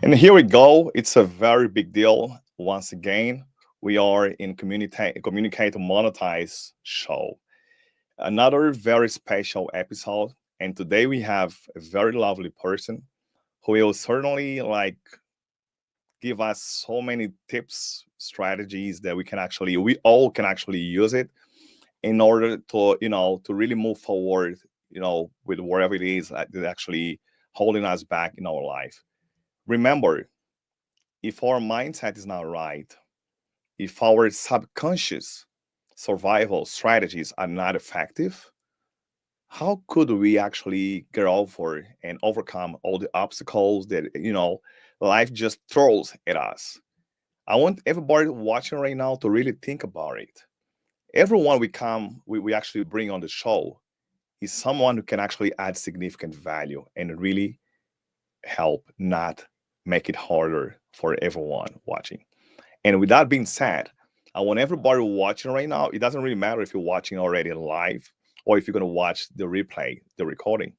And here we go. It's a very big deal. Once again, we are in Communicate to Monetize show. Another very special episode. And today we have a very lovely person who will certainly give us so many tips, strategies that we all can actually use it in order to, to really move forward, with whatever it is that actually holding us back in our life. Remember, if our mindset is not right, if our subconscious survival strategies are not effective, how could we actually get over and overcome all the obstacles that, life just throws at us? I want everybody watching right now to really think about it. Everyone we actually bring on the show is someone who can actually add significant value and really help, not make it harder for everyone watching. And with that being said, I want everybody watching right now, it doesn't really matter if you're watching already live or if you're going to watch the replay, the recording.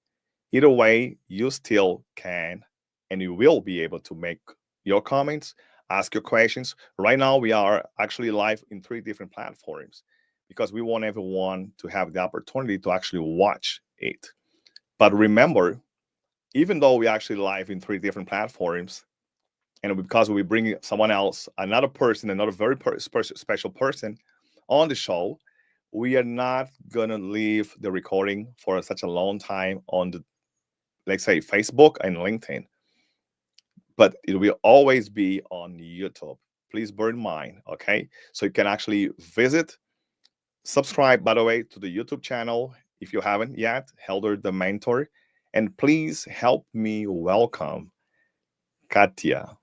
Either way, you still can and you will be able to make your comments, ask your questions. Right now, we are actually live in 3 different platforms because we want everyone to have the opportunity to actually watch it. But remember, even though we actually live in 3 different platforms, and because we bring someone else, another person, another very special person on the show, we are not gonna leave the recording for such a long time on the, let's say, Facebook and LinkedIn, but it will always be on YouTube. Please bear in mind, okay? So you can actually subscribe, by the way, to the YouTube channel if you haven't yet, Helder the Mentor, and please help me welcome Katja.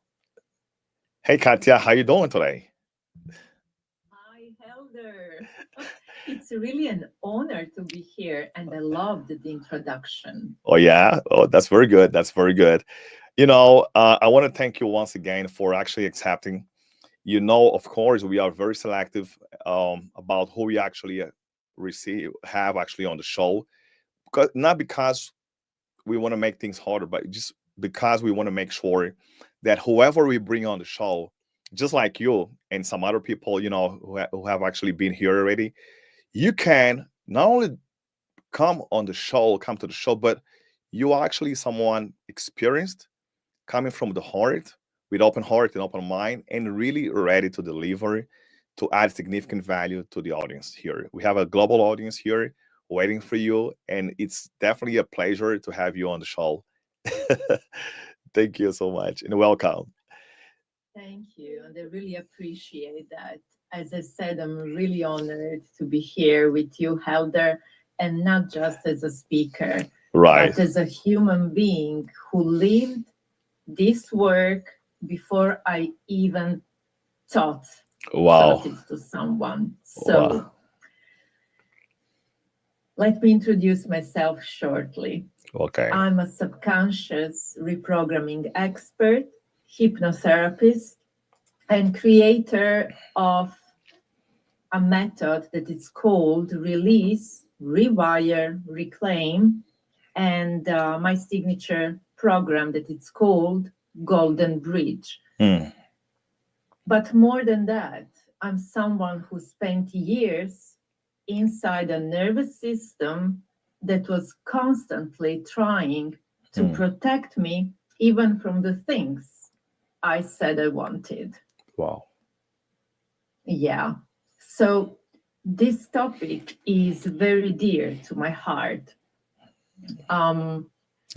Hey, Katja, how you doing today? Hi, Helder. It's really an honor to be here, and I loved the introduction. Oh, yeah? Oh, that's very good. That's very good. I want to thank you once again for actually accepting. Of course, we are very selective about who we actually have actually on the show, because not because we want to make things harder, but just because we want to make sure that whoever we bring on the show, just like you and some other people, who have actually been here already, you can not only come to the show, but you are actually someone experienced, coming from the heart, with open heart and open mind, and really ready to deliver, to add significant value to the audience here. We have a global audience here waiting for you, and it's definitely a pleasure to have you on the show. Thank you so much and welcome. Thank you, and I really appreciate that. As I said, I'm really honored to be here with you, Helder, and not just as a speaker, Right. but as a human being who lived this work before I even taught Wow. it to someone. So Wow. let me introduce myself shortly. Okay. I'm a subconscious reprogramming expert, hypnotherapist, and creator of a method that is called Release, Rewire, Reclaim, and my signature program that it's called Golden Bridge. Mm. But more than that, I'm someone who spent years inside a nervous system that was constantly trying to protect me, even from the things I said I wanted. Wow. Yeah. So this topic is very dear to my heart. Um,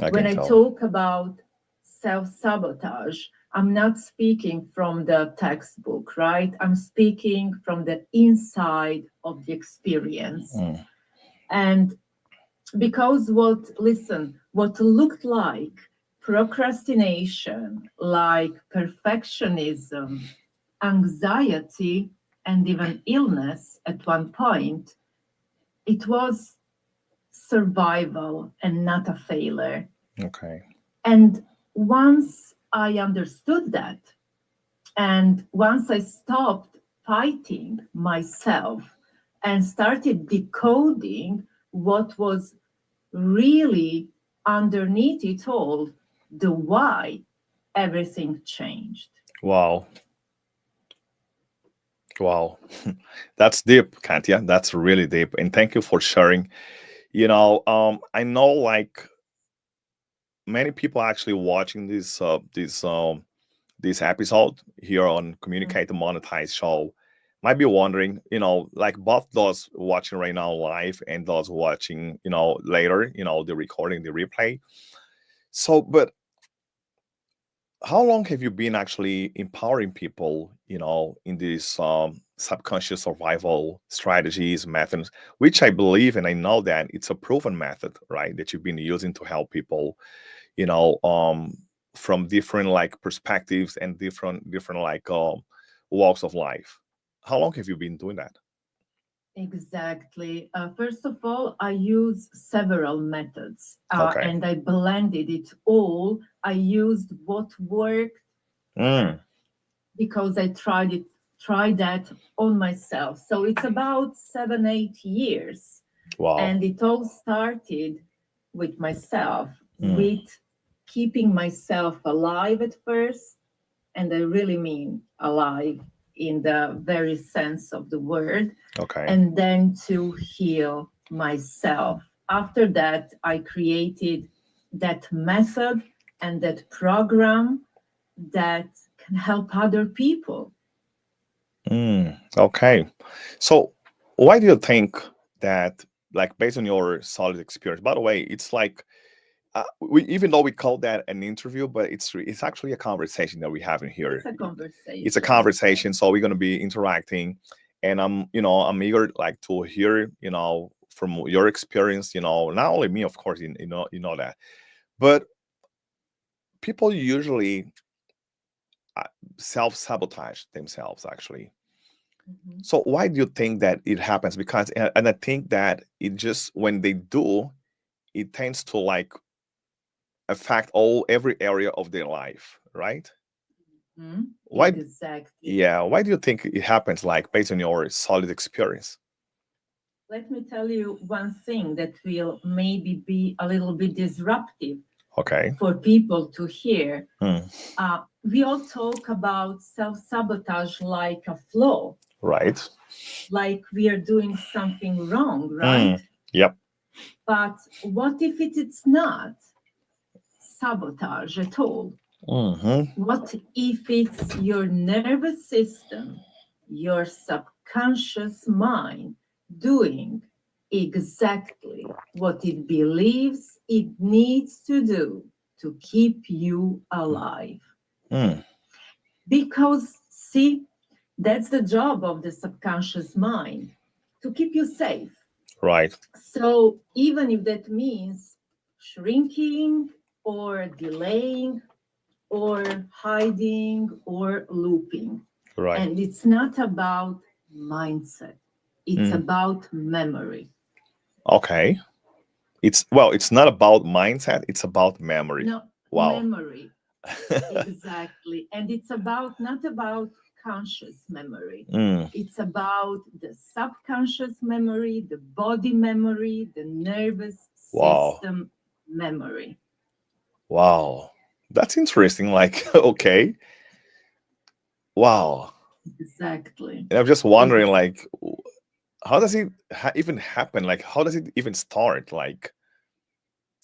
when I talk about self-sabotage, I'm not speaking from the textbook, right? I'm speaking from the inside of the experience. And because what looked like procrastination, like perfectionism, anxiety, and even illness at one point, it was survival and not a failure. Okay. And once I understood that, and once I stopped fighting myself and started decoding what was really underneath it all, the why, everything changed. Wow. Wow. That's deep, Katya. That's really deep. And thank you for sharing. I know like many people actually watching this episode here on Mhm. Communicate and Monetize show might be wondering, like both those watching right now live and those watching, later, the recording, the replay. So, but how long have you been actually empowering people, in these subconscious survival strategies, methods, which I believe and I know that it's a proven method, right? That you've been using to help people, you know, um, from different like perspectives and different like walks of life. How long have you been doing that? Exactly. First of all, I use several methods Okay. and I blended it all. I used what worked Mm, because I tried that on myself. So it's about 7, 8 years. wow. And it all started with myself, Mm, with keeping myself alive at first. And I really mean alive in the very sense of the word, okay. and then to heal myself. After that, I created that method and that program that can help other people. Okay. So, why do you think that, like, based on your solid experience? By the way, it's like we even though we call that an interview, but it's actually a conversation that we have in It's here. a It's a conversation. conversation, so we're gonna be interacting, and I'm eager like to hear, from your experience. Not only me, of course, you know that, but people usually uh, self-sabotage themselves actually. Mhm. So why do you think that it happens? Because and I think that it just when they do, it tends to like affect every area of their life, right? Why? Exactly. Yeah. Why do you think it happens? Like based on your solid experience. Let me tell you one thing that will maybe be a little bit disruptive Okay. for people to hear. Hmm. We all talk about self sabotage like a flaw, Right. like we are doing something wrong, Hmm. right? Yep. But what if it's not sabotage at all? Hmm. What if it's your nervous system, your subconscious mind doing exactly what it believes it needs to do to keep you alive? Hmm. Because, see, that's the job of the subconscious mind to keep you safe. Right. So, even if that means shrinking or delaying or hiding or looping. Right. And it's not about mindset, it's Hmm. about memory. Okay. It's not about mindset. It's about memory. No, Wow. memory, exactly. And it's about not about conscious memory. Mm, It's about the subconscious memory, the body memory, the nervous wow. system memory. Wow. That's interesting. Like, okay. Wow. Exactly. And I'm just wondering, Ex- like, how does it even happen? Like, how does it even start? Like,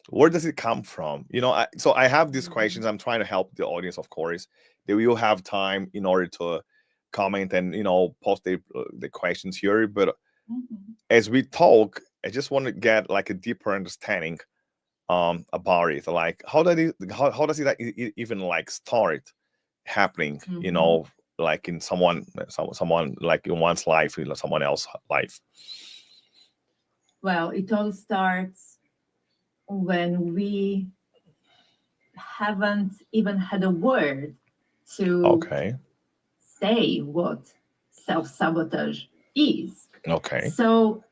where does it come from? So I have these questions. Mhm. I'm trying to help the audience, of course. They will have time in order to comment and, post the questions here. But Mhm. as we talk, I just want to get like a deeper understanding about it. Like, how does it like, even like start happening, Mhm. like in someone like in one's life, someone else's life. Well, it all starts when we haven't even had a word to Okay. say what self sabotage is. Okay. So,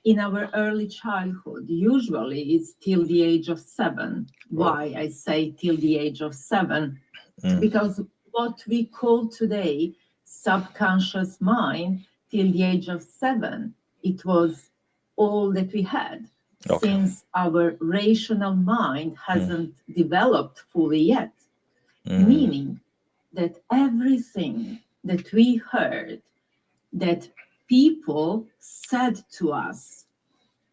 in our early childhood, usually it's till the age of 7. Oh. Why I say till the age of 7? Mm. Because what we call today subconscious mind, till the age of 7, it was all that we had, Okay. since our rational mind Mm. hasn't developed fully yet. meaning that everything that we heard that people said to us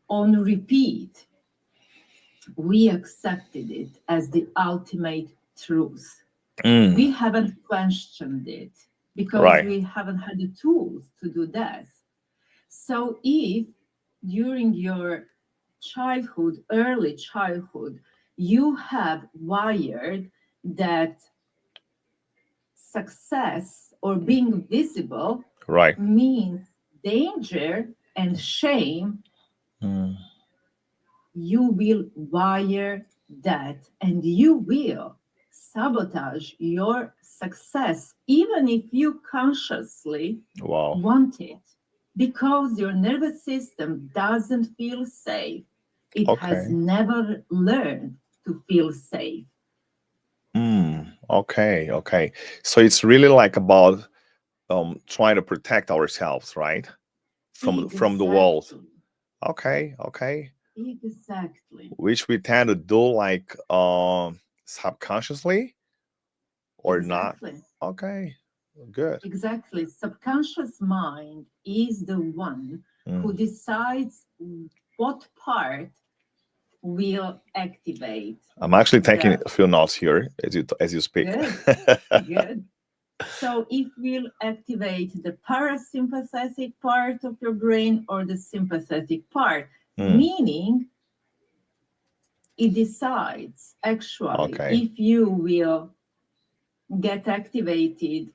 on repeat, we accepted it as the ultimate truth. We haven't questioned it because Right. we haven't had the tools to do that. So if during your childhood, early childhood, you have wired that success or being visible Right. means danger and shame, Mm. you will wire that and you will sabotage your success, even if you consciously Wow. want it, because your nervous system doesn't feel safe. It has Okay. never learned to feel safe. Okay. Okay. So it's really like about trying to protect ourselves, right? From the world. Exactly. Okay. Okay. Exactly. Which we tend to do like subconsciously or not. Exactly. Okay. Good. Exactly. Subconscious mind is the one who Mm. decides what part will activate. I'm actually taking The a few notes here as you speak. good, good. So it will activate the parasympathetic part of your brain or the sympathetic part, Mm. meaning it decides actually Okay. if you will get activated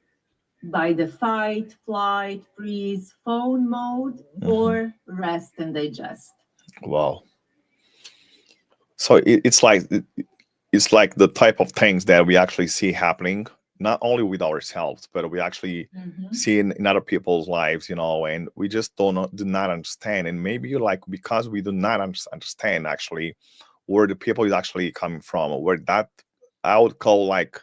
by the fight, flight, freeze, phone mode, Hmm. or rest and digest. Wow. So it's like the type of things that we actually see happening not only with ourselves, but we actually Mhm. see in other people's lives, and we just do not understand. And maybe like because we do not understand actually where the people is actually coming from, or where that I would call like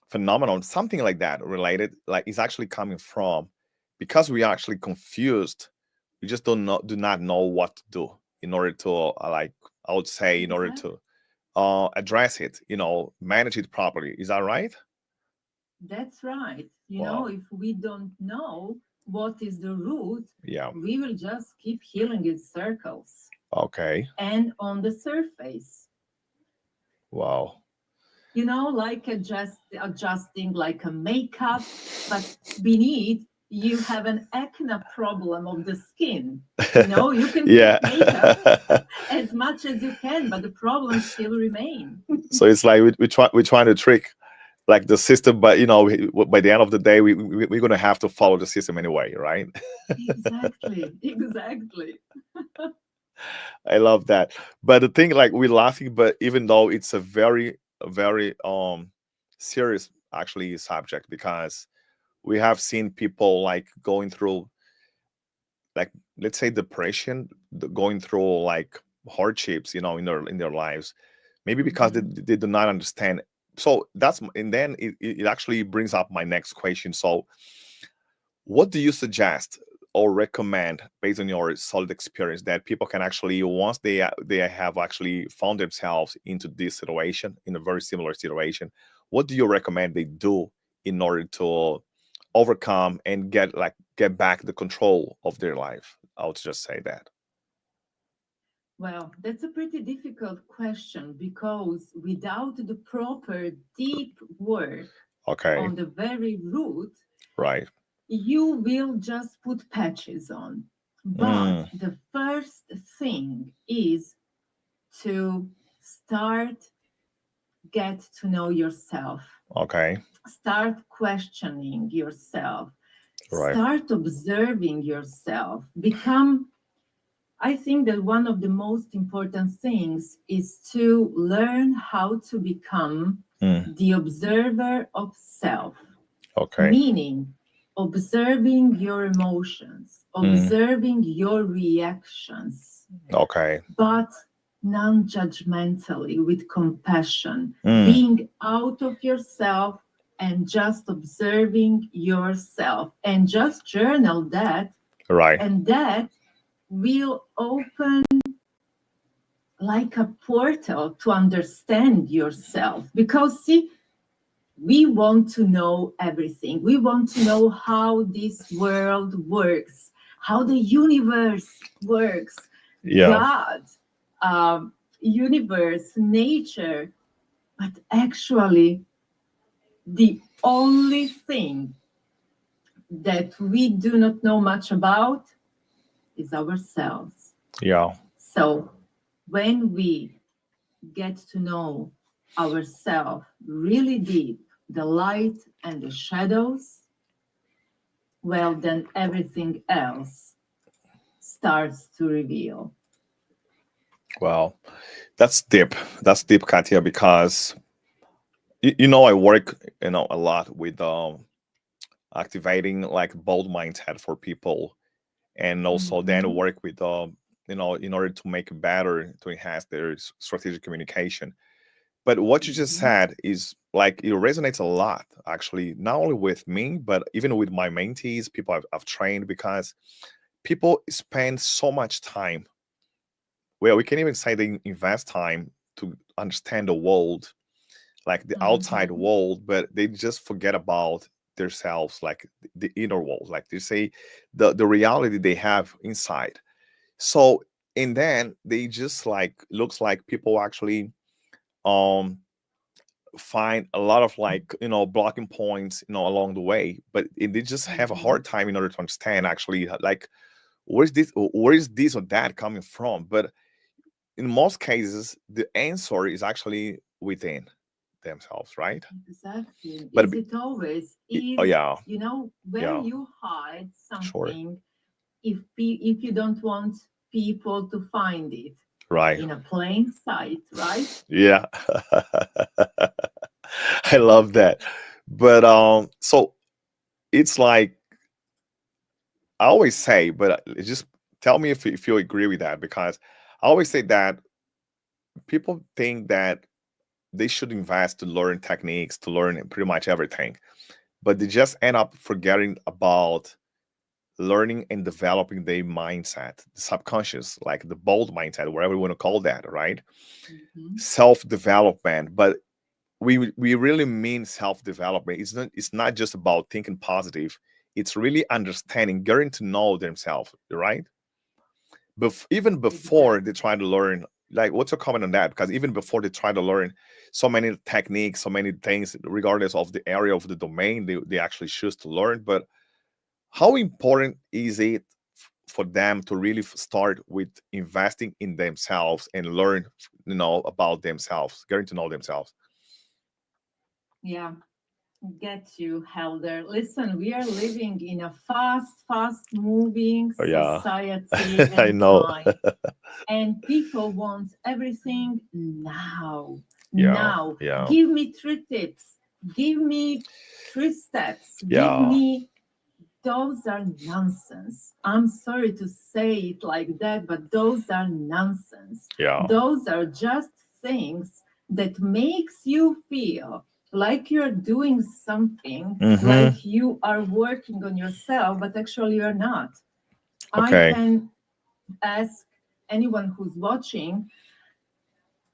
phenomenon, something like that related, like is actually coming from, because we are actually confused. We just do not know what to do in order to like I would say in order Exactly. to address it, manage it properly. Is that right? That's right. Wow. If we don't know what is the root, Yeah. we will just keep healing in circles Okay. and on the surface. Wow. Like adjusting like a makeup, but beneath you have an acne problem of the skin. You can put Yeah. makeup as much as you can, but the problems still remain. So it's like we're trying to trick like the system, but by the end of the day, we're gonna have to follow the system anyway, right? Exactly, exactly. I love that. But the thing, like we're laughing, but even though it's a very serious actually subject, because we have seen people like going through, like, let's say depression, going through like hardships, in their lives, maybe because Mhm. they do not understand. So and then it actually brings up my next question. So what do you suggest or recommend based on your solid experience that people can actually, once they have actually found themselves into this situation, in a very similar situation, what do you recommend they do in order to overcome and get back the control of their life? I would just say that. Well, that's a pretty difficult question because without the proper deep work Okay. on the very root, Right. you will just put patches on. But Mm. the first thing is to start get to know yourself. Okay. Start questioning yourself. Right. Start observing yourself. I think that one of the most important things is to learn how to become Mm. the observer of self, Okay. meaning observing your emotions, Mm. observing your reactions, Okay. but non judgmentally with compassion, Mm. being out of yourself and just observing yourself and just journal that, Right. and that will open like a portal to understand yourself. Because, see, we want to know everything. We want to know how this world works, how the universe works, Yeah. God, universe, nature. But actually, the only thing that we do not know much about is ourselves. Yeah. So when we get to know ourselves really deep, the light and the shadows, well, then everything else starts to reveal. Wow. That's deep. That's deep, Katya, because I work, a lot with activating like bold mindset for people, and also then Mhm, work with in order to make it better, to enhance their strategic communication. But what you just mhm, said is like it resonates a lot, actually, not only with me, but even with my mentees, people I've trained, because people spend so much time. Well, we can even say they invest time to understand the world, like the outside mhm. world, but they just forget about themselves, like the inner world, like they say, the reality they have inside. So, and then they just like looks like people actually um find a lot of like blocking points along the way, but they just have a hard Mhm. time in order to understand actually like where is this or that coming from. But in most cases the answer is actually within themselves, right? Exactly. But Is it always? oh Is, yeah, where yeah, you hide sure, something if you don't want people to find it right, in a plain sight, right? yeah. I love that. But so it's like I always say, but just tell me if you agree with that, because I always say that people think that they should invest to learn techniques, to learn pretty much everything, but they just end up forgetting about learning and developing their mindset, the subconscious, like the bold mindset, whatever you want to call that, right? Mhm. Self development. But we really mean self development. It's not just about thinking positive. It's really understanding, getting to know themselves, right? Even before they Exactly. try to learn, like what's your comment on that? Because even before they try to learn so many techniques, so many things, regardless of the area of the domain they actually choose to learn. But how important is it for them to really start with investing in themselves and learn about themselves, getting to know themselves? Yeah, get you, Helder. Listen, we are living in a fast moving Oh, yeah. society I and know. time, and people want everything now. Yeah, Now, yeah, give me 3 tips, give me 3 steps, give yeah, me. Those are nonsense. I'm sorry to say it like that, but those are nonsense. yeah. Those are just things that makes you feel like you're doing something, Mm-hmm. like you are working on yourself, but actually you're not. I Okay. can ask anyone who's watching,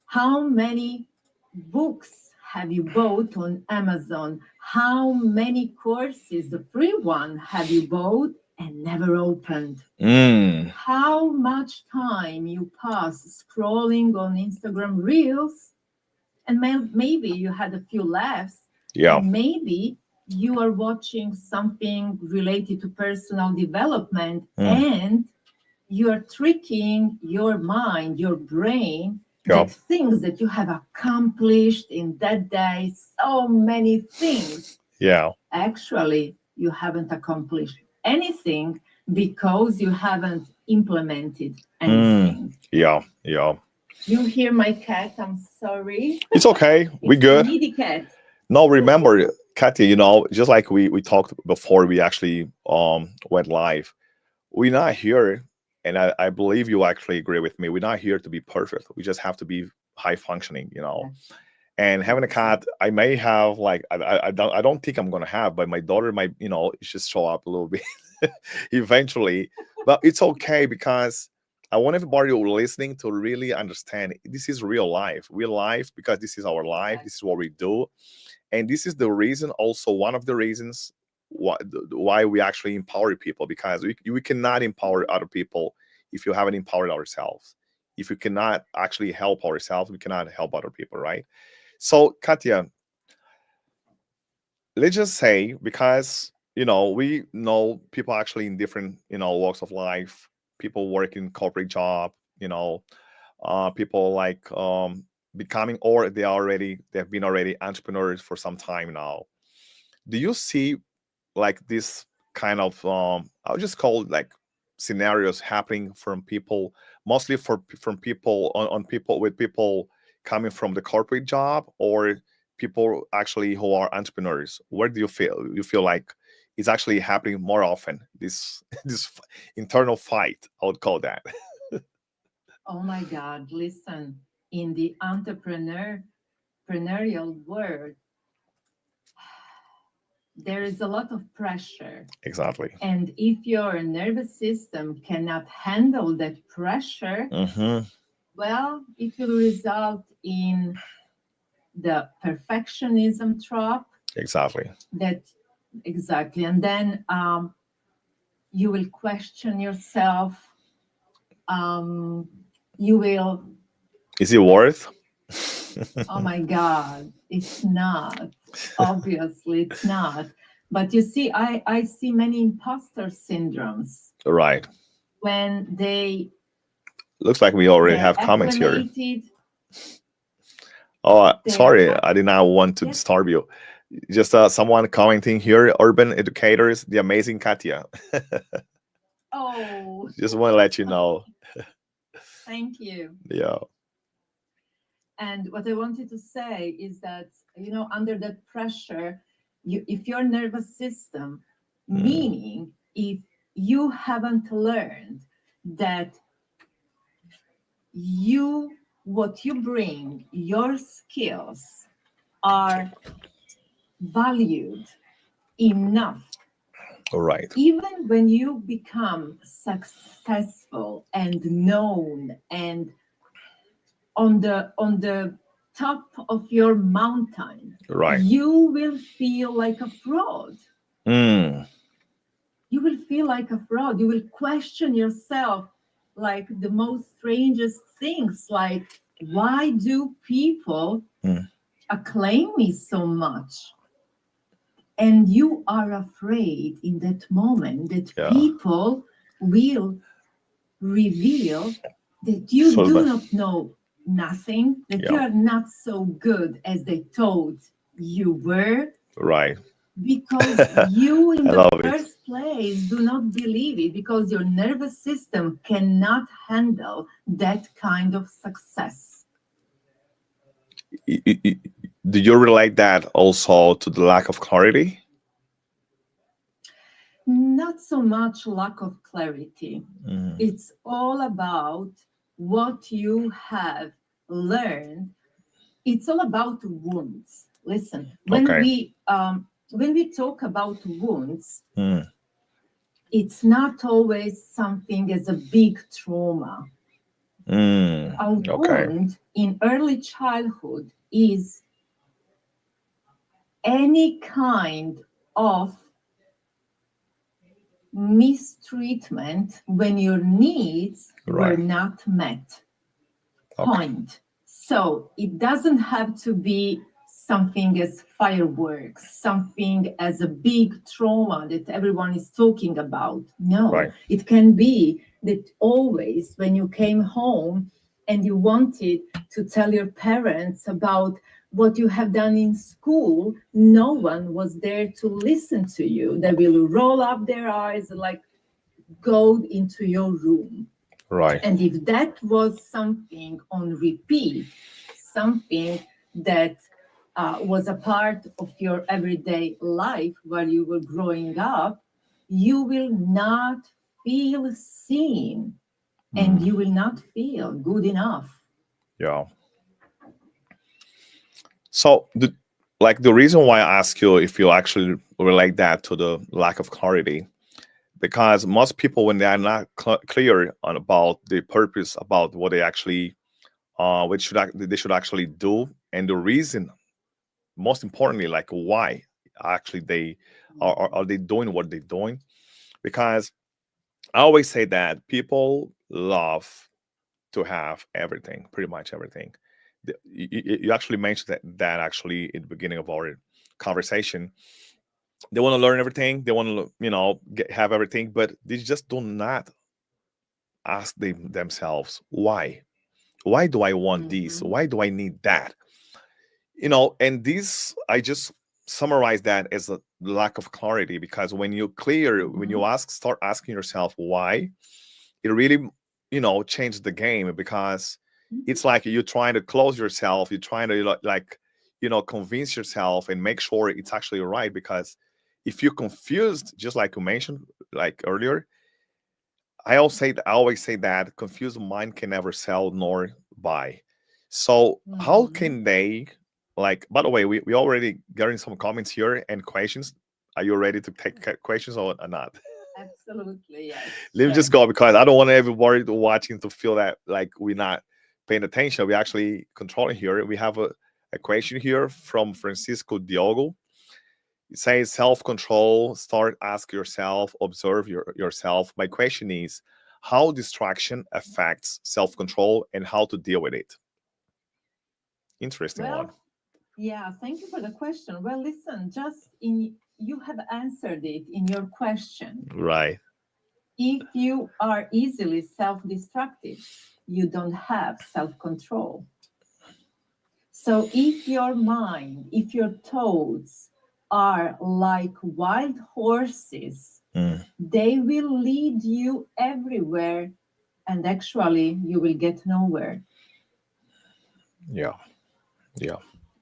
how many books have you bought on Amazon? How many courses, the free one, have you bought and never opened? Mm. How much time you pass scrolling on Instagram Reels, and maybe you had a few laughs, Yeah. and maybe you are watching something related to personal development, Mm. and you're tricking your mind, your brain, Yeah. that things that you have accomplished in that day, so many things, Yeah. actually, you haven't accomplished anything because you haven't implemented Mm. anything. Yeah. Yeah. You hear my cat? I'm sorry. It's okay. We It's a good. needy cat. No, remember, Katya, just like we talked before we actually went live, we're not here, and I believe you actually agree with me. We're not here to be perfect. We just have to be high functioning. And having a cat, I may have like I don't think I'm gonna have, but my daughter might just show up a little bit eventually. But it's okay, because I want everybody who listening to really understand this is real life, because this is our life, this is Exactly. what we do. And this is the reason, also one of the reasons why we actually empower people, because we cannot empower other people if you haven't empowered ourselves. If we cannot actually help ourselves, we cannot help other people, right? So, Katja, let's just say, because we know people actually in different walks of life, people work in corporate job, people like becoming, or they've been already entrepreneurs for some time now. Do you see like this kind of I'll just call it like scenarios happening from people, mostly from people on people, with people coming from the corporate job, or people actually who are entrepreneurs? Where do you feel like it's actually happening more often, this this internal fight, I would call that? Oh my God, listen, in the entrepreneurial world, there is a lot of pressure. Exactly. And if your nervous system cannot handle that pressure, well, it will result in the perfectionism trap. Exactly. Exactly. And then you will question yourself. You will. Is it worth? Oh my God, it's not. Obviously, it's not. But you see, I see many imposter syndromes. Right. When they looks like we already they're have comments here. acclimated. Oh, sorry, I did not want to disturb you. Just someone commenting here, urban educators, the amazing Katja. Oh. Just want to let you know. Thank you. Yeah. And what I wanted to say is that, under that pressure, if your nervous system, meaning if you haven't learned that what you bring, your skills are valued enough. All right. Even when you become successful and known and on the top of your mountain, right, you will feel like a fraud. You will feel like a fraud. You will question yourself, like the most strangest things, like, why do people acclaim me so much? And you are afraid in that moment that people will reveal that you do not know nothing, that you are not so good as they thought you were. Right. Because you, in the first place, do not believe it, because your nervous system cannot handle that kind of success. Do you relate that also to the lack of clarity? Not so much lack of clarity. It's all about what you have learned. It's all about wounds. Listen, when we talk about wounds, it's not always something as a big trauma. A wound in early childhood is any kind of mistreatment when your needs were not met. Point. So it doesn't have to be something as fireworks, something as a big trauma that everyone is talking about. No, it can be that always when you came home and you wanted to tell your parents about what you have done in school, no one was there to listen to you. They will roll up their eyes and like go into your room. Right. And if that was something on repeat, something that was a part of your everyday life while you were growing up, you will not feel seen and you will not feel good enough. Yeah. So the reason why I ask you if you actually relate that to the lack of clarity, because most people, when they are not clear on about the purpose, about what they actually they should actually do, and the reason most importantly, like why actually they are they doing what they're doing? Because I always say that people love to have everything, pretty much everything. You actually mentioned that actually in the beginning of our conversation. They want to learn everything. They want to, have everything, but they just do not ask themselves why. Why do I want this? Mhm. Why do I need that? And this, I just summarize that as a lack of clarity, because when you Mhm. start asking yourself why, it really, changes the game, because Mhm. it's like you're trying to close yourself, you're trying to like, convince yourself and make sure it's actually right. Because if you're confused, just like you mentioned, like earlier, I always say that confused mind can never sell nor buy. So how Mhm. can they, like, by the way, we already getting some comments here and questions. Are you ready to take questions or not? Absolutely, yes. Let me Sure. just go, because I don't want everybody watching to feel that like we're not paying attention. We're actually controlling here. We have a question here from Francisco Diogo. It says self-control, start, ask yourself, observe yourself. My question is, how distraction affects self-control and how to deal with it? Interesting one. Well, yeah, thank you for the question. Well, listen, just in you have answered it in your question. Right. If you are easily self-destructive, you don't have self-control. So if your mind, if your thoughts are like wild horses, Mm, they will lead you everywhere and actually you will get nowhere. yeah. Yeah.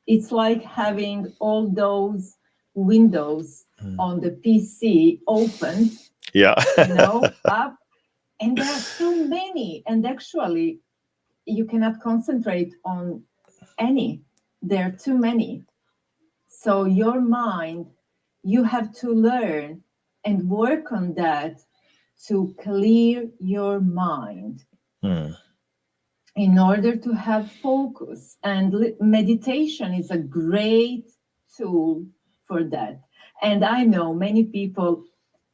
It's like having all those windows Mm, on the PC opened, yeah. up, and there are too many. And actually, you cannot concentrate on any. There are too many. So, your mind, you have to learn and work on that to clear your mind Mm, in order to have focus. And meditation is a great tool for that. And I know many people,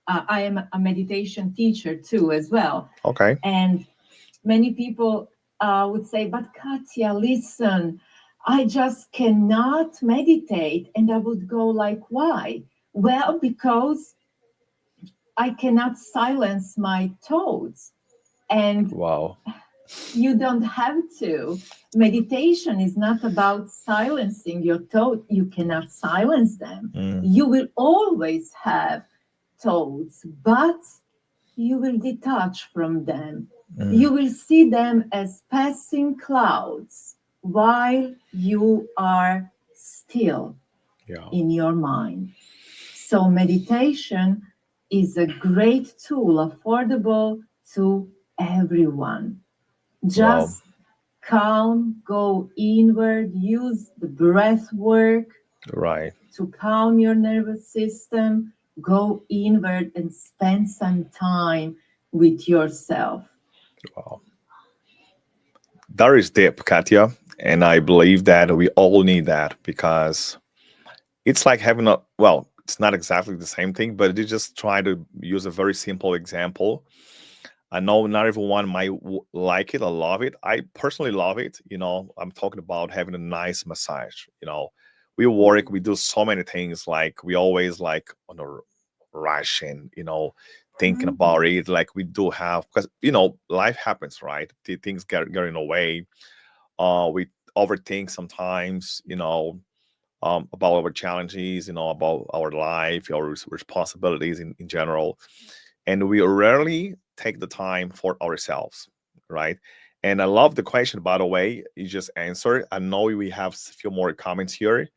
I am a meditation teacher too, as well. okay. And many people would say, but Katja, listen, I just cannot meditate. And I would go like, why? Well, because I cannot silence my thoughts. And Wow. you don't have to. Meditation is not about silencing your thoughts. You cannot silence them. Mm, You will always have thoughts, but you will detach from them. mm, You will see them as passing clouds while you are still yeah. in your mind. So, meditation is a great tool, affordable to everyone. Wow. Just calm, go inward, use the breath work Right. to calm your nervous system, go inward and spend some time with yourself. Wow. That is deep, Katya. And I believe that we all need that, because it's like having it's not exactly the same thing, but they just try to use a very simple example. I know not everyone might like it or love it. I personally love it. I'm talking about having a nice massage. We work, we do so many things. Like we always like on a rush and, thinking about Mhm. it. Like we do have, because, life happens, right? Things get in the way. We overthink sometimes, about our challenges, about our life, our responsibilities in general. And we rarely take the time for ourselves, right? And I love the question, by the way, you just answered. I know we have a few more comments here.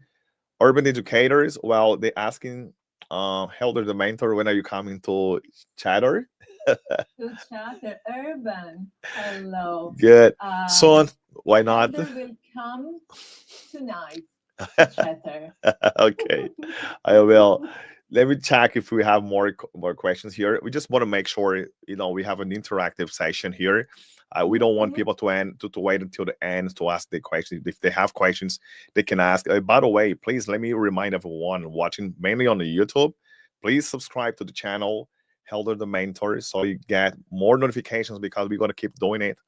Urban educators, well, they're asking, Helder the mentor, when are you coming to Chatter? To chatter urban. Hello. Good. Um, Son, why not? Elder will come tonight to chatter. Okay, I will. Let me check if we have more questions here. We just want to make sure we have an interactive session here. We don't want Mhm. people to wait until the end to ask the questions. If they have questions, they can ask. By the way, please let me remind everyone watching mainly on the YouTube, please subscribe to the channel, Helder the Mentor, so you get more notifications because we're gonna keep doing it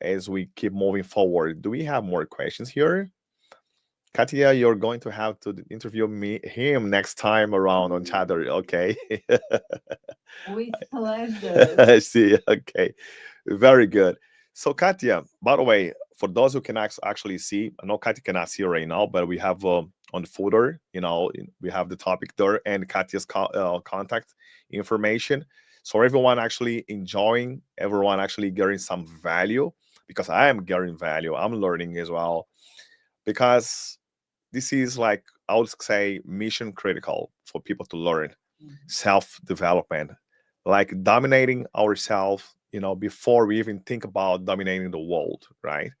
as we keep moving forward. Do we have more questions here? Katya, you're going to have to interview him next time around on Chatter, okay? With pleasure. I see. Okay, very good. So, Katya, by the way, for those who can actually see, I know Katya cannot see right now, but we have on the footer, we have the topic there and Katya's contact information. So, everyone actually enjoying, everyone actually getting some value because I am getting value. I'm learning as well because this is like, I would say, mission critical for people to learn Mhm. self development, like dominating ourselves, before we even think about dominating the world, right?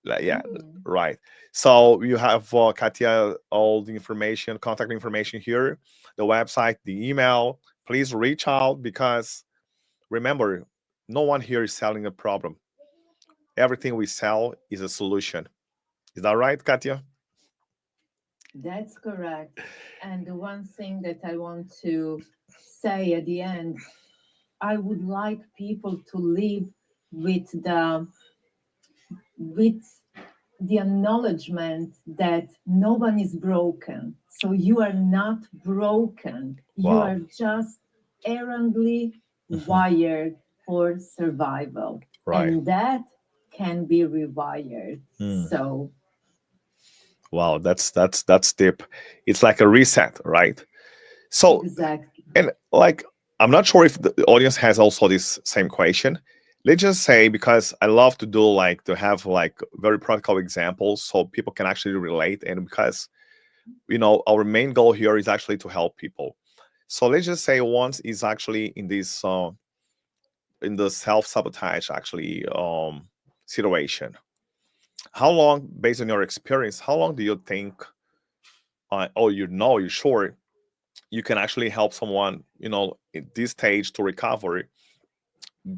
Like, yeah, Mm. right. So you have Katya, all the information, contact information here, the website, the email. Please reach out because remember, no one here is selling a problem. Everything we sell is a solution. Is that right, Katya? That's correct. And the one thing that I want to say at the end, I would like people to live with with the acknowledgement that no one is broken. So you are not broken. You Wow. are just errantly Mhm. wired for survival. Right. And that can be rewired. Hmm. So Wow, that's deep. It's like a reset, right? So, exactly. and like, I'm not sure if the audience has also this same question. Let's just say, because I love to do like to have like very practical examples so people can actually relate, and because our main goal here is actually to help people. So let's just say once is actually in this in the self-sabotage actually situation. How long, based on your experience, how long do you think oh, you're sure you can actually help someone, at this stage to recover,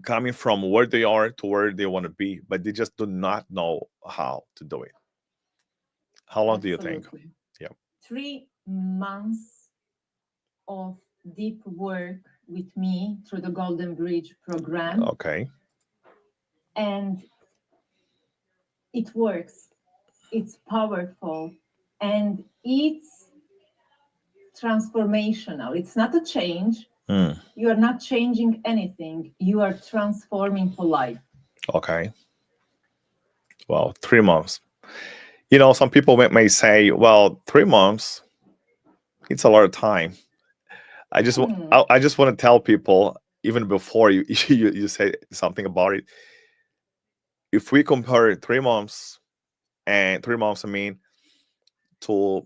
coming from where they are to where they want to be, but they just do not know how to do it? How long do you think? Absolutely. Yeah. 3 months of deep work with me through the Golden Bridge program, Okay. and it works. It's powerful and it's transformational. It's not a change. Hmm. You are not changing anything, you are transforming for life. Okay. Well, 3 months. Some people may say, well, 3 months, it's a lot of time. Hmm. I just want to tell people, even before you say something about it, if we compare 3 months and 3 months, I mean, to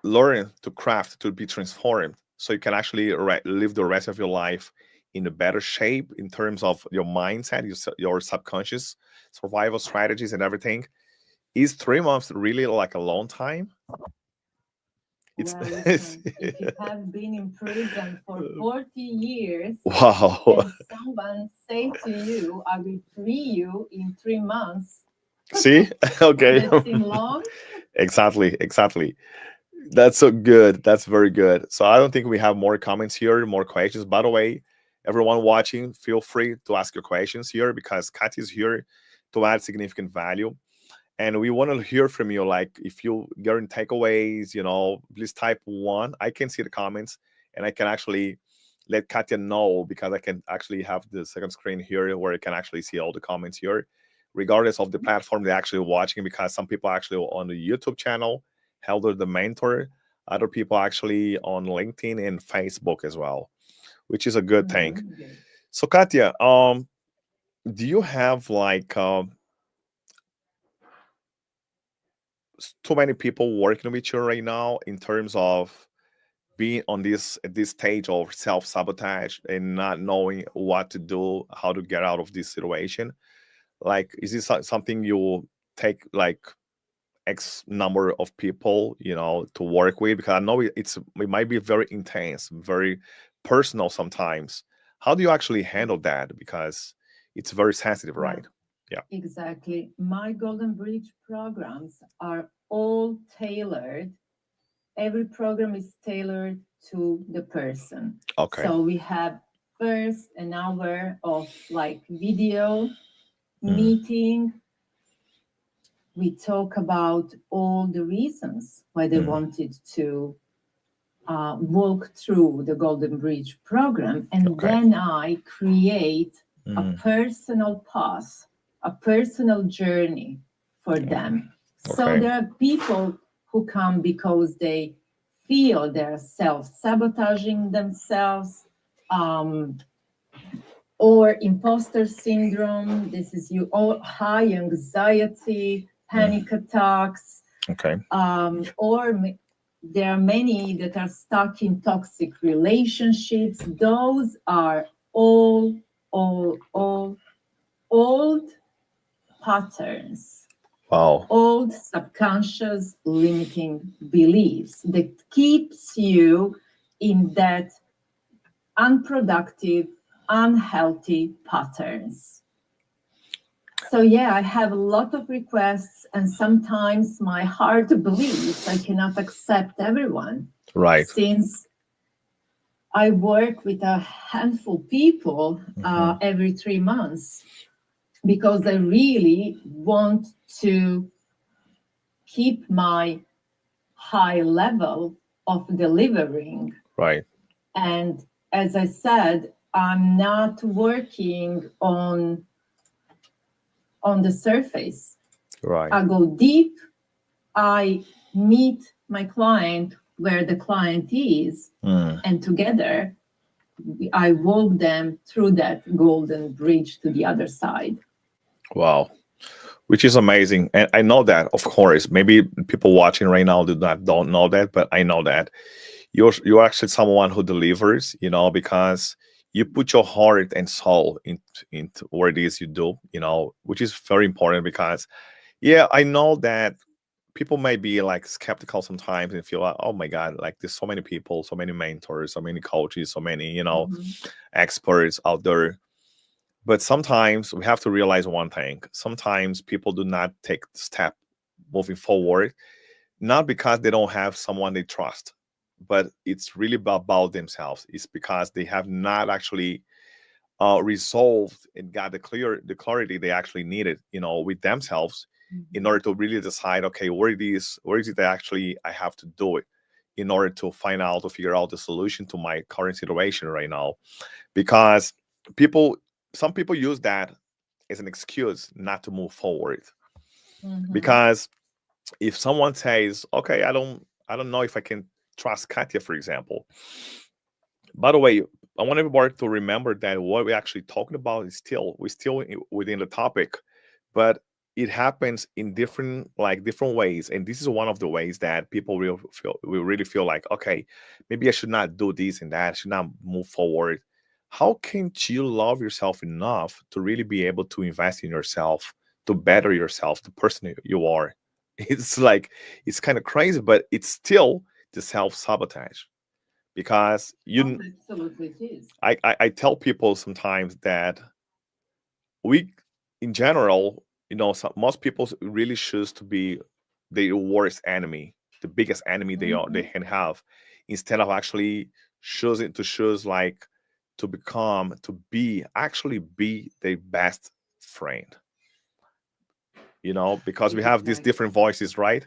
learn, to craft, to be transformed, so you can actually live the rest of your life in a better shape in terms of your mindset, your subconscious survival strategies and everything. Is 3 months really like a long time? It's Well, listen, if you have been in prison for 40 years wow. and someone say to you, I will free you in 3 months, See? would Okay. that seem long? Exactly. That's so good. That's very good. So I don't think we have more comments here, more questions. By the way, everyone watching, feel free to ask your questions here because Kat is here to add significant value. And we want to hear from you. Like, if you get in takeaways, please type one. I can see the comments and I can actually let Katya know because I can actually have the second screen here where I can actually see all the comments here, regardless of the platform they're actually watching. Because some people actually on the YouTube channel, Helder the Mentor, other people actually on LinkedIn and Facebook as well, which is a good thing. Mhm, good. So, Katya, do you have like too many people working with you right now in terms of being on this at this stage of self-sabotage and not knowing what to do, how to get out of this situation? Like, is this something you take like X number of people, to work with? Because I know it might be very intense, very personal sometimes. How do you actually handle that? Because It's very sensitive, Well, right? Yeah. exactly. My Golden Bridge programs are all tailored. Every program is tailored to the person. Okay. So we have first an hour of like video Mm, meeting. We talk about all the reasons why they mm, wanted to walk through the Golden Bridge program. And okay. then I create a Mm, personal path, a personal journey for them. So okay. there are people who come because they feel they're self-sabotaging themselves, um, or imposter syndrome. This is you, or high anxiety, Mm, panic attacks, okay. there are many that are stuck in toxic relationships. Those are all old patterns, Wow. old subconscious limiting beliefs that keeps you in that unproductive, unhealthy patterns. So yeah, I have a lot of requests, and sometimes my heart believes I cannot accept everyone Right. since I work with a handful of people Hmm. every 3 months because I really want to keep my high level of delivering. Right. And as I said, I'm not working on the surface. Right. I go deep. I meet my client where the client is, Mm, and together I walk them through that golden bridge to the other side. wow. Which is amazing. And I know that, of course, maybe people watching right now don't know that, but I know that you're actually someone who delivers, because you put your heart and soul into what it is you do, which is very important because yeah, I know that people may be like skeptical sometimes and feel like, oh my God, like there's so many people, so many mentors, so many coaches, so many, Mhm. experts out there. But sometimes we have to realize one thing. Sometimes people do not take the step moving forward, not because they don't have someone they trust, but it's really about themselves. It's because they have not actually resolved and got the clarity they actually needed, with themselves in Mhm. order to really decide, okay, where is it that actually I have to do it in order to find out to figure out the solution to my current situation right now. Because people some people use that as an excuse not to move forward. Mhm. Because if someone says, okay, I don't know if I can trust Katya, for example. By the way, I want everybody to remember that what we're actually talking about is we're still within the topic, but it happens in different ways, and this is one of the ways that people will really feel like, okay, maybe I should not do this and that, I should not move forward. How can you love yourself enough to really be able to invest in yourself, to better yourself, the person you are? It's like it's kind of crazy, but it's still the self sabotage because Oh, absolutely, it is. I tell people sometimes that we, in general, most people really choose to be the worst enemy, the biggest enemy they Mhm. can have, instead of actually choose like to be their best friend. Because we have these different Exactly. voices, right?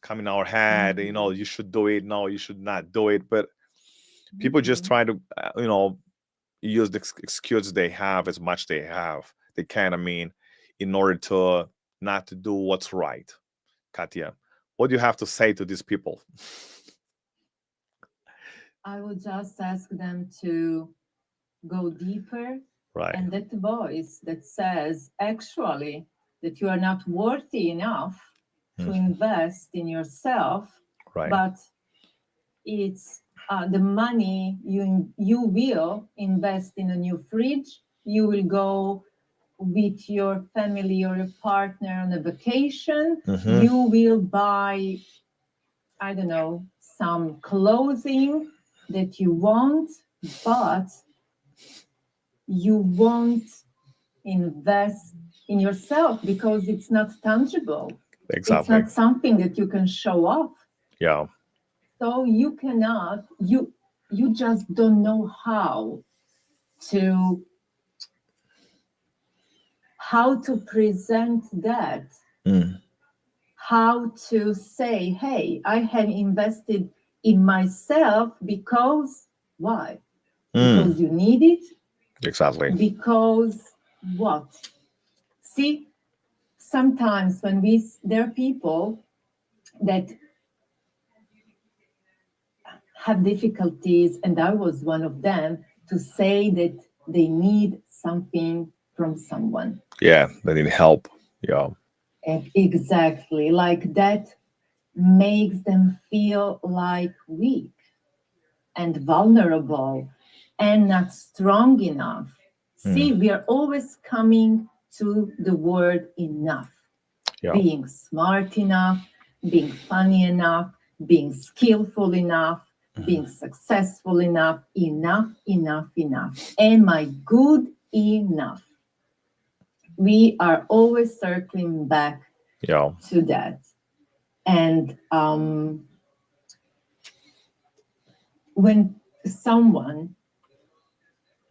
Coming in our head, Mhm. you should do it, no, you should not do it. But people just Mhm. try to, use the excuse they have as much they can, in order to not to do what's right. Katya, what do you have to say to these people? I would just ask them to go deeper, Right. and that voice that says actually that you are not worthy enough to Mhm. invest in yourself, Right. but it's the money you will invest in a new fridge. You will go with your family or your partner on a vacation. Hmm. You will buy, I don't know, some clothing that you want, but you won't invest in yourself because it's not tangible. It's Exactly. not something that you can show off. Yeah. So you cannot, you just don't know to how to present that, Mm. how to say, hey, I have invested in myself because why? Mm. Because you need it, Exactly. because what? See, sometimes when there are people that have difficulties, and I was one of them, to say that they need something from someone. Yeah, they need help. Yeah. And exactly, like that makes them feel like weak and vulnerable and not strong enough. Mm. See, we are always coming to the word enough, Yeah. being smart enough, being funny enough, being skillful enough, being successful enough, enough, enough, enough. Am I good enough? We are always circling back Yeah. to that. And when someone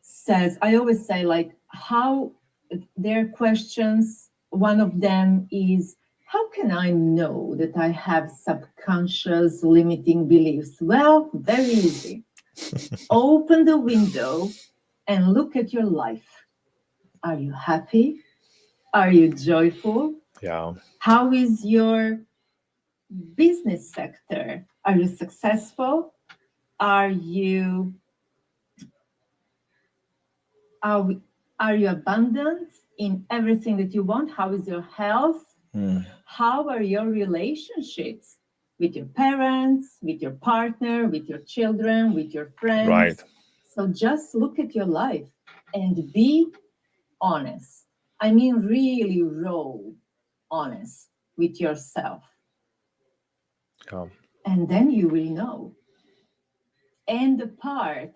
says, I always say, like, how their questions, one of them is, how can I know that I have subconscious limiting beliefs? Well, very easy. Open the window and look at your life. Are you happy? Are you joyful? Yeah. How is your business sector? Are you successful? Are you are, are you abundant in everything that you want? How is your health? Mm. How are your relationships with your parents, with your partner, with your children, with your Right. friends? So just look at your life and be honest. I mean, really raw, honest with yourself. Yeah. And then you will know. And the part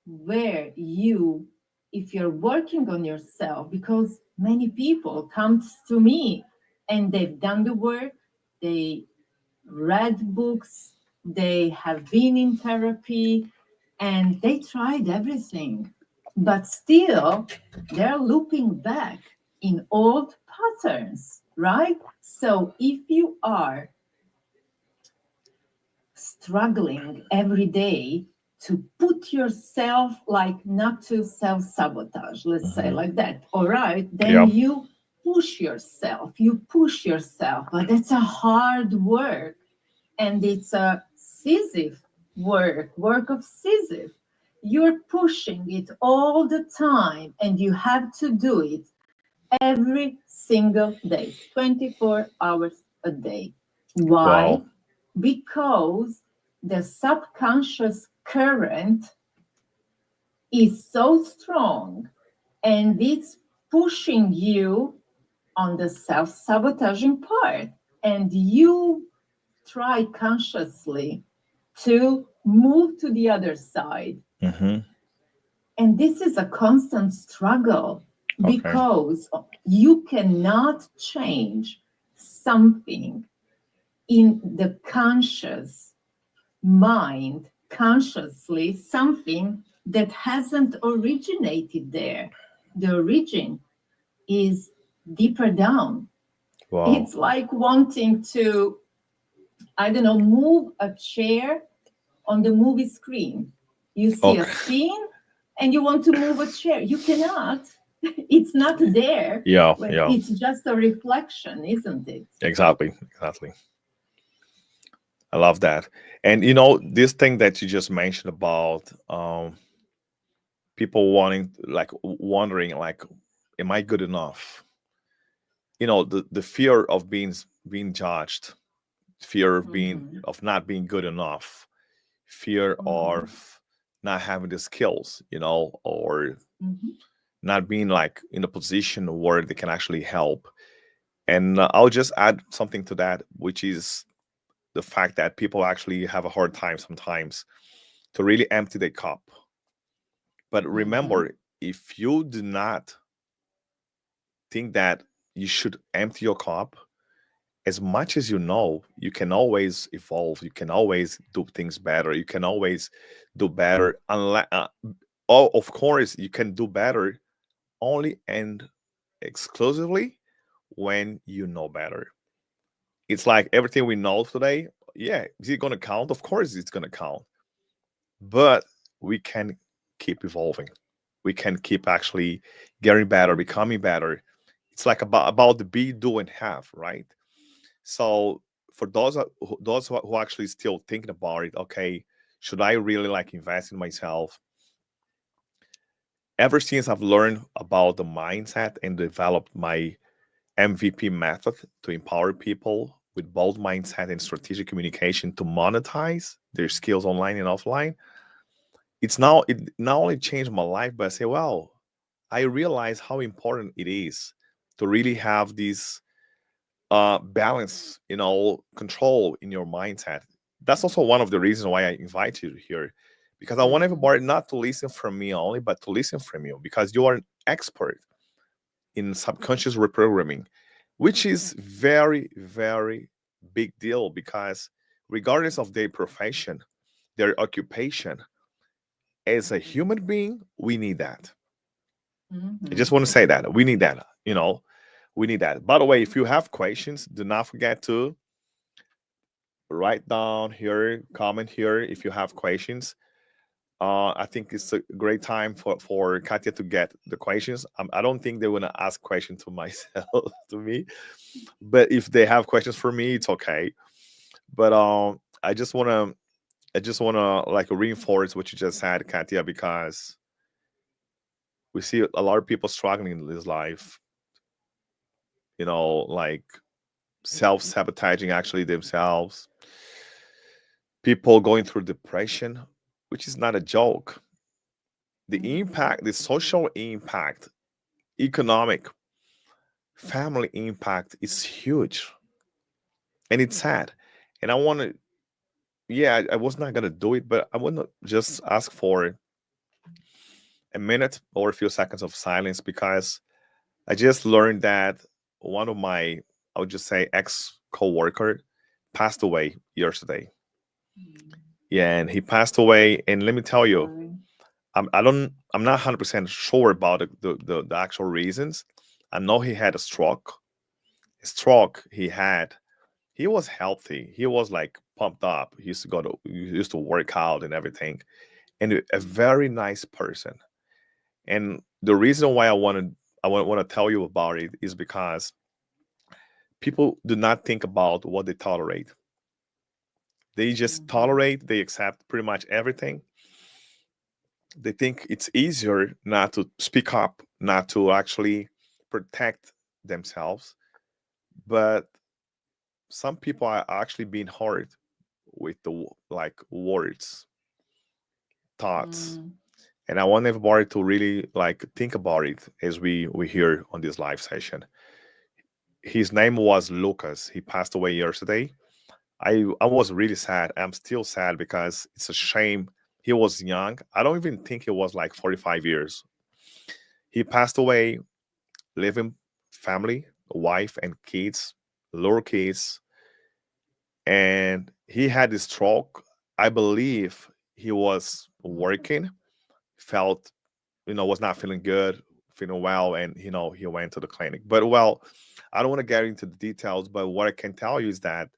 where you, if you're working on yourself, because many people come to me and they've done the work, they read books, they have been in therapy, and they tried everything, but still they're looping back in old patterns, right? So if you are struggling every day to put yourself, like, not to self-sabotage, let's say Mhm. like that, all right, then Yeah. you push yourself, but that's a hard work, and it's a Sisyph work of Sisyph. You're pushing it all the time, and you have to do it every single day, 24 hours a day. Why? Wow. Because the subconscious current is so strong, and it's pushing you on the self sabotaging part. And you try consciously to move to the other side. Mm-hmm. And this is a constant struggle Okay. because you cannot change something in the conscious mind, consciously, something that hasn't originated there. The origin is deeper down. Wow. It's like wanting to, I don't know, move a chair on the movie screen. You see a Okay. scene and you want to move a chair. You cannot. It's not there. Yeah. When Yeah. it's just a reflection, isn't it? Exactly. Exactly. I love that. And you know, this thing that you just mentioned about people wanting, like, wondering, like, am I good enough? You know, the fear of being judged, fear of being Mhm. of not being good enough, fear Mhm. of not having the skills, you know, or Mhm. not being like in a position where they can actually help. And I'll just add something to that, which is the fact that people actually have a hard time sometimes to really empty their cup. But Mhm. remember, if you do not think that you should empty your cup. As much as you know, you can always evolve. You can always do things better. You can always do better. Unless, oh, of course, you can do better only and exclusively when you know better. It's like everything we know today. Yeah, is it going to count? Of course, it's going to count. But we can keep evolving. We can keep actually getting better, becoming better. It's like about the be, do, and have, right? So for those who actually still thinking about it, okay, should I really like invest in myself? Ever since I've learned about the mindset and developed my MVP method to empower people with bold mindset and strategic communication to monetize their skills online and offline, it not only changed my life, but I say, wow, I realize how important it is to really have this balance, control in your mindset. That's also one of the reasons why I invite you here, because I want everybody not to listen from me only, but to listen from you, because you are an expert in subconscious reprogramming, which is very, very big deal, because regardless of their profession, their occupation, as a human being, we need that. I just want to say that we need that, we need that. By the way, if you have questions, do not forget to write down here, comment here if you have questions. I think it's a great time for Katja to get the questions. I don't think they want to ask questions to myself, to me, but if they have questions for me, it's okay. But I just want to like reinforce what you just said, Katja, because we see a lot of people struggling in this life, like self-sabotaging actually themselves, people going through depression, which is not a joke. The impact, the social impact, economic, family impact is huge, and it's sad. And I want to, yeah, I was not gonna do it, but I want to just ask for a minute or a few seconds of silence, because I just learned that one of my, I would just say, ex co-worker passed away yesterday. Yeah, and he passed away, and let me tell you, I'm not 100% sure about the actual reasons. I know he had a stroke. A stroke he had. He was healthy. He was like pumped up. He used to work out and everything, and a very nice person. And the reason why I want to tell you about it is because people do not think about what they tolerate. They just tolerate. They accept pretty much everything. They think it's easier not to speak up, not to actually protect themselves. But some people are actually being hurt with the like words, thoughts. And I want everybody to really like think about it as we hear on this live session. His name was Lucas. He passed away yesterday. I was really sad. I'm still sad because it's a shame. He was young. I don't even think he was like 45 years. He passed away, living family, wife and kids, little kids, and he had a stroke. I believe he was working, felt, was not feeling good, feeling well, and he went to the clinic. But well, I don't want to get into the details, but what I can tell you is that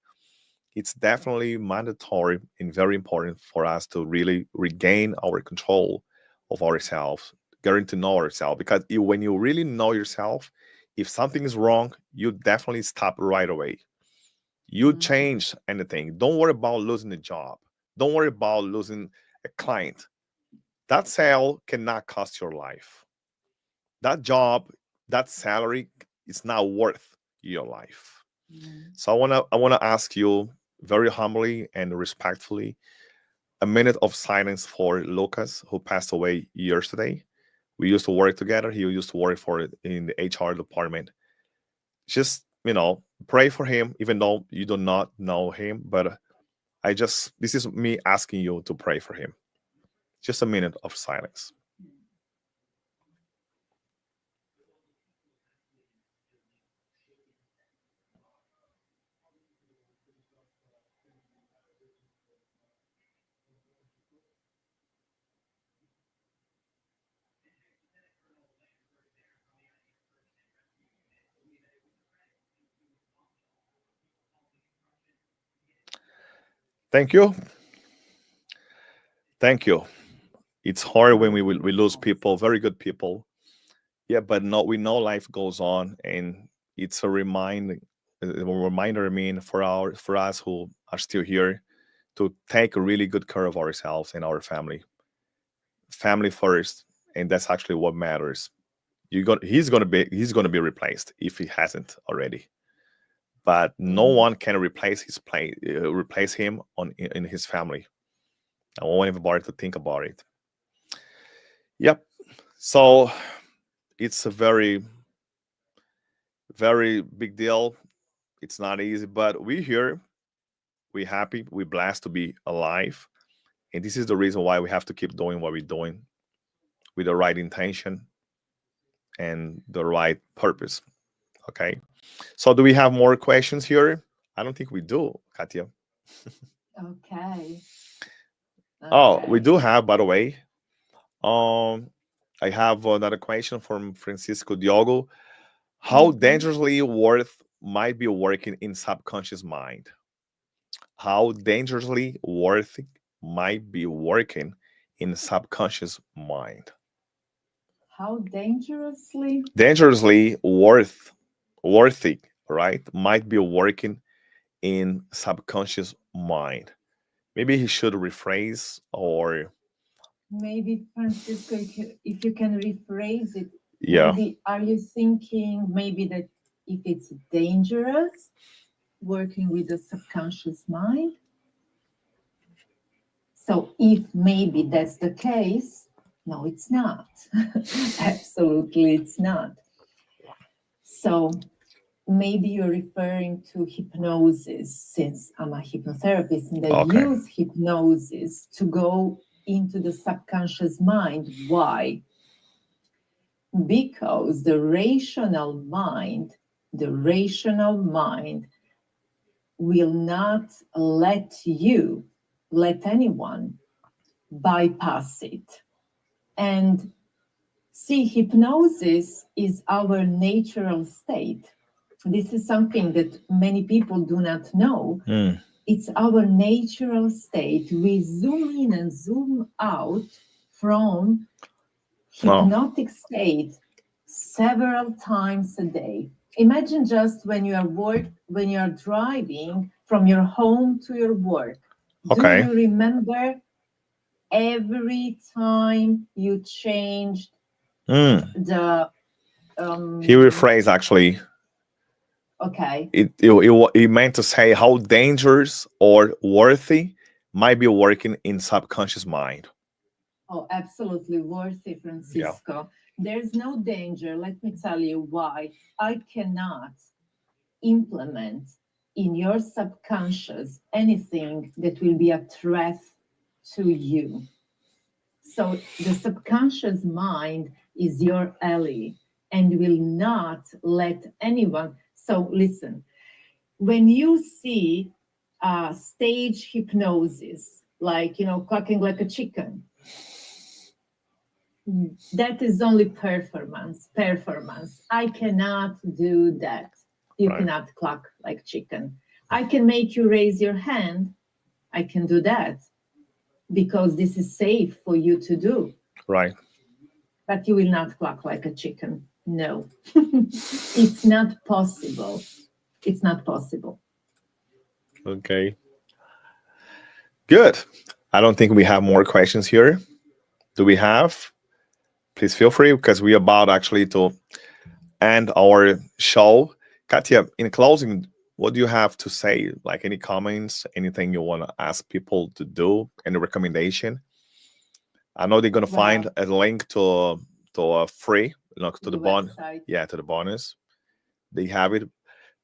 it's definitely mandatory and very important for us to really regain our control of ourselves, getting to know ourselves. Because when you really know yourself, if something is wrong, you definitely stop right away. You change anything. Don't worry about losing a job. Don't worry about losing a client. That sale cannot cost your life. That job, that salary is not worth your life. So I wanna ask you very humbly and respectfully a minute of silence for Lucas, who passed away yesterday. We used to work together. He used to work for in the HR department. Just pray for him, even though you do not know him. But this is me asking you to pray for him. Just a minute of silence. Thank you. Thank you. It's hard when we lose people, very good people. Yeah, but no, we know life goes on, and it's a reminder. I mean, for us who are still here, to take really good care of ourselves and our family first, and that's actually what matters. He's gonna be replaced if he hasn't already, but no one can replace him in his family. I want everybody to think about it. Yep. So it's a very, very big deal. It's not easy, but we're here. We're happy. We're blessed to be alive. And this is the reason why we have to keep doing what we're doing with the right intention and the right purpose. Okay. So, do we have more questions here? I don't think we do, Katja. Okay. Oh, we do Okay. have, by the way. Um, I have another question from Francisco Diogo. How Mhm. dangerously worth might be working in subconscious mind? How dangerously worth might be working in subconscious mind? How dangerously? Dangerously worthy, right? Might be working in subconscious mind. Maybe he should rephrase, or Maybe, Francisco, if you can rephrase it, yeah. maybe are you thinking maybe that if it's dangerous working with the subconscious mind? So if maybe that's the case, no, it's not. Absolutely, it's not. So maybe you're referring to hypnosis, since I'm a hypnotherapist and I Okay. use hypnosis to go into the subconscious mind. Why? Because the rational mind will not let anyone bypass it. And see, hypnosis is our natural state. This is something that many people do not know. Mm. It's our natural state. We zoom in and zoom out from Oh, hypnotic state several times a day. Imagine just when you are driving from your home to your work. Do okay. you remember every time you changed Mm. the He rephrased actually. okay. It meant to say how dangerous or worthy might be working in subconscious mind. Oh, absolutely worthy, Yeah. Francisco. There's no danger. Let me tell you why. I cannot implement in your subconscious anything that will be a threat to you. So the subconscious mind is your ally and will not let anyone. So listen, when you see stage hypnosis, like, clucking like a chicken, that is only performance. I cannot do that. You Right. cannot cluck like chicken. I can make you raise your hand. I can do that because this is safe for you to do, Right. but you will not cluck like a chicken. No. It's not possible. It's not possible. Okay. Good. I don't think we have more questions here. Do we have? Please feel free, because we're about actually to end our show. Katja, in closing, what do you have to say? Like any comments, anything you want to ask people to do, any recommendation? I know they're gonna find Well, a link to a free, to the the bon, website. yeah, to the bonus. They have it.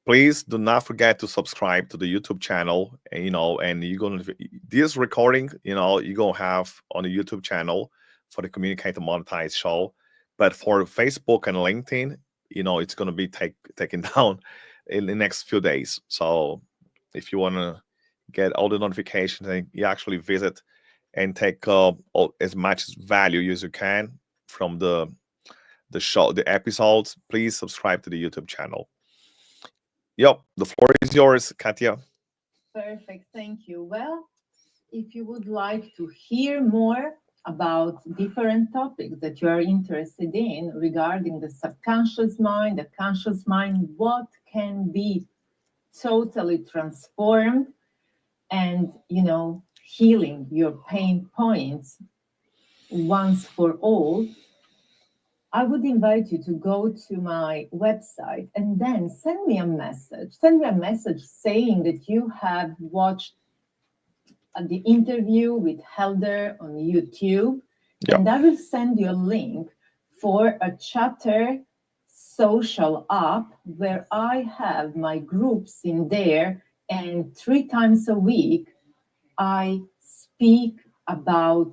Please do not forget to subscribe to the YouTube channel. And you're gonna this recording, you're gonna have on the YouTube channel for the Communicate and Monetize show. But for Facebook and LinkedIn, it's gonna be taken down in the next few days. So if you wanna get all the notifications, and you actually visit and take as much value as you can from the show, the episodes, please subscribe to the YouTube channel. Yep, the floor is yours, Katja. Perfect. Thank you. Well, if you would like to hear more about different topics that you are interested in regarding the subconscious mind, the conscious mind, what can be totally transformed and, healing your pain points once for all, I would invite you to go to my website and then send me a message. Send me a message saying that you have watched the interview with Helder on YouTube, Yeah. and I will send you a link for a chatter social app where I have my groups in there, and 3 times a week I speak about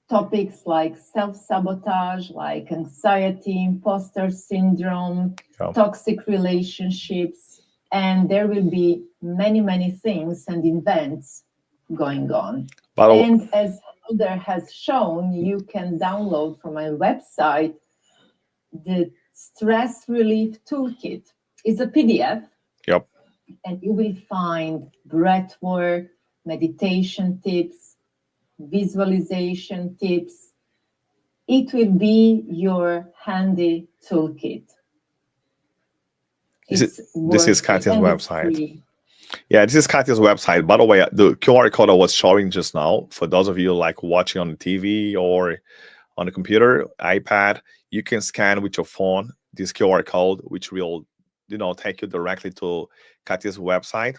topics like self-sabotage, like anxiety, imposter syndrome, Yeah. toxic relationships, and there will be many, many things and events going on. By the way, And as Helder has shown, you can download from my website the stress relief toolkit. It's a PDF, yep. and you will find breath work, meditation tips, visualization tips. It will be your handy toolkit. This is Working Katya's and it's website. free. Yeah, this is Katya's website. By the way, the QR code I was showing just now, for those of you like watching on the TV or on the computer, iPad, you can scan with your phone this QR code, which will, take you directly to Katya's website.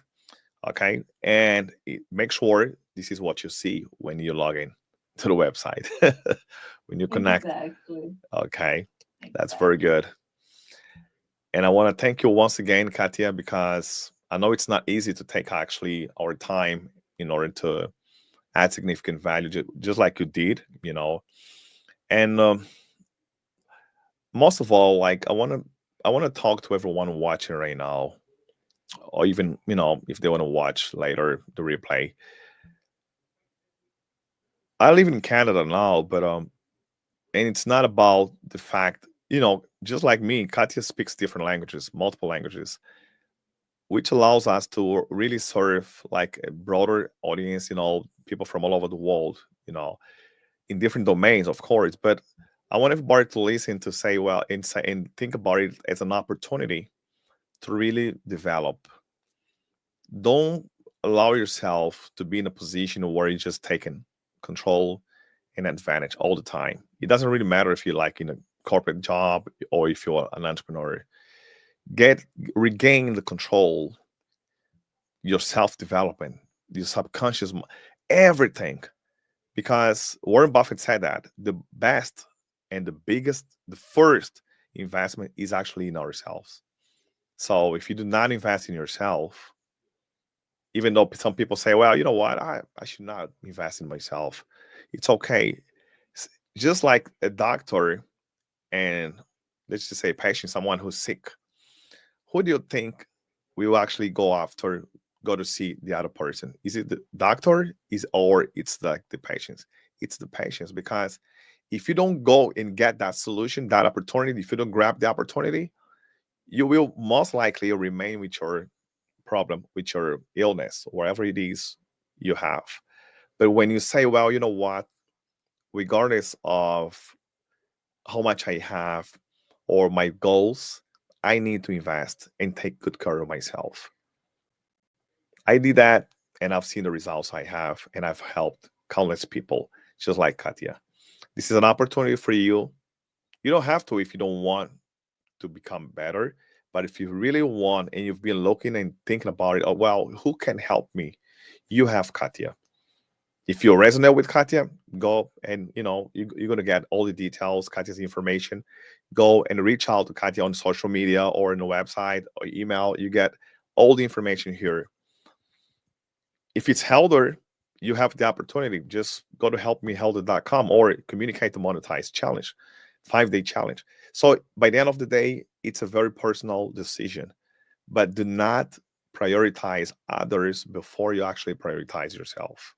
Okay, and make sure this is what you see when you log in to the website when you connect. Exactly. Okay, that's very good. And I want to thank you once again, Katya, because I know it's not easy to take actually our time in order to add significant value, just like you did, And most of all, like I want to talk to everyone watching right now, or even if they want to watch later the replay. I live in Canada now, but and it's not about the fact, just like me, Katya speaks different languages, multiple languages, which allows us to really serve like a broader audience, people from all over the world, in different domains, of course. But I want everybody to listen to say, well, and think about it as an opportunity to really develop. Don't allow yourself to be in a position where you're just taking control and advantage all the time. It doesn't really matter if you're like in a corporate job or if you're an entrepreneur. Regain the control, your self-development, your subconscious, everything. Because Warren Buffett said that the best and the biggest, the first investment is actually in ourselves. So if you do not invest in yourself, even though some people say, well, you know what, I should not invest in myself, it's okay. Just like a doctor and let's just say a patient, someone who's sick, who do you think will actually go to see the other person? Is it the doctor or it's like the patients? It's the patients, because if you don't go and get that solution, that opportunity, if you don't grab the opportunity, you will most likely remain with your problem, with your illness, wherever it is you have. But when you say, well, you know what, regardless of how much I have or my goals, I need to invest and take good care of myself. I did that and I've seen the results I have, and I've helped countless people just like Katya. This is an opportunity for you. You don't have to if you don't want to become better, but if you really want and you've been looking and thinking about it, oh, well, who can help me? You have Katya. If you resonate with Katya, go and you're gonna get all the details, Katya's information. Go and reach out to Katya on social media or on the website or email. You get all the information here. If it's Helder, you have the opportunity. Just go to helpmehelder.com or communicate to monetize challenge, 5-day challenge. So by the end of the day, it's a very personal decision, but do not prioritize others before you actually prioritize yourself.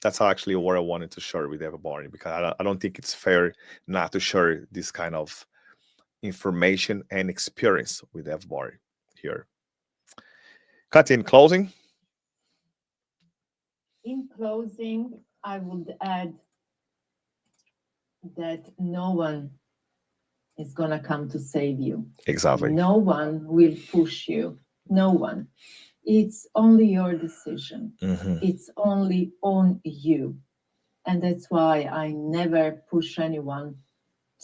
That's actually what I wanted to share with everybody, because I don't think it's fair not to share this kind of information and experience with everybody here. Katya, in closing. In closing, I would add that no one is going to come to save you. Exactly. No one will push you. No one. It's only your decision. Mm-hmm. It's only on you. And that's why I never push anyone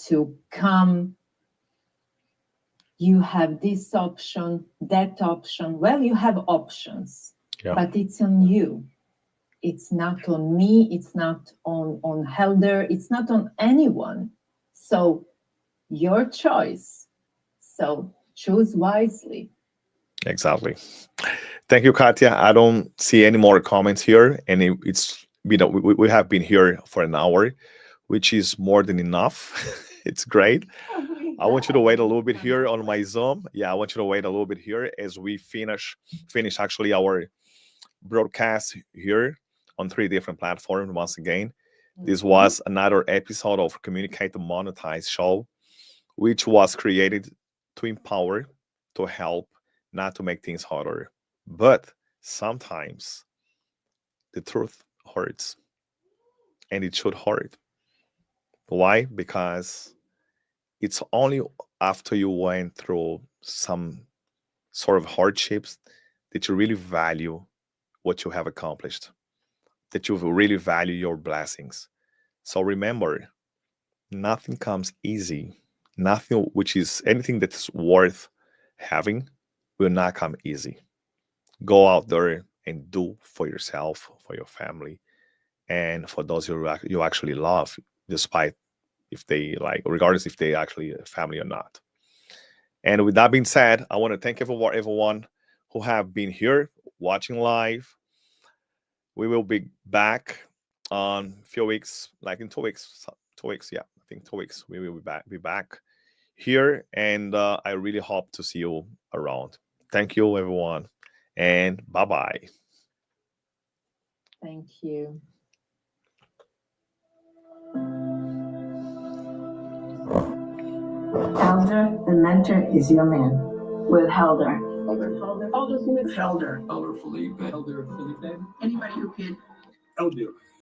to come. You have this option, that option. Well, you have options, Yeah. but it's on you. It's not on me. It's not on Helder. It's not on anyone. So your choice. So choose wisely. Exactly. Thank you, Katya. I don't see any more comments here, and it's we have been here for an hour, which is more than enough. It's great. I want you to wait a little bit here on my Zoom. Yeah, I want you to wait a little bit here as we finish actually our broadcast here on 3 different platforms once again. This was another episode of Communicate to Monetize show, which was created to empower, to help, not to make things harder. But sometimes the truth hurts, and it should hurt. Why? Because it's only after you went through some sort of hardships that you really value what you have accomplished, that you really value your blessings. So remember, nothing comes easy. Nothing which is anything that is worth having will not come easy. Go out there and do for yourself, for your family, and for those you actually love, despite if they like, regardless if they actually family or not. And with that being said, I want to thank everyone who have been here watching live. We will be back on a few weeks, like in 2 weeks. 2 weeks, yeah, I think 2 weeks. We will be back here, and I really hope to see you around. Thank you, everyone, and bye bye. Thank you. Helder, the mentor, is your man. With Helder. Helder Filipe. Helder Filipe. Anybody who can. Helder.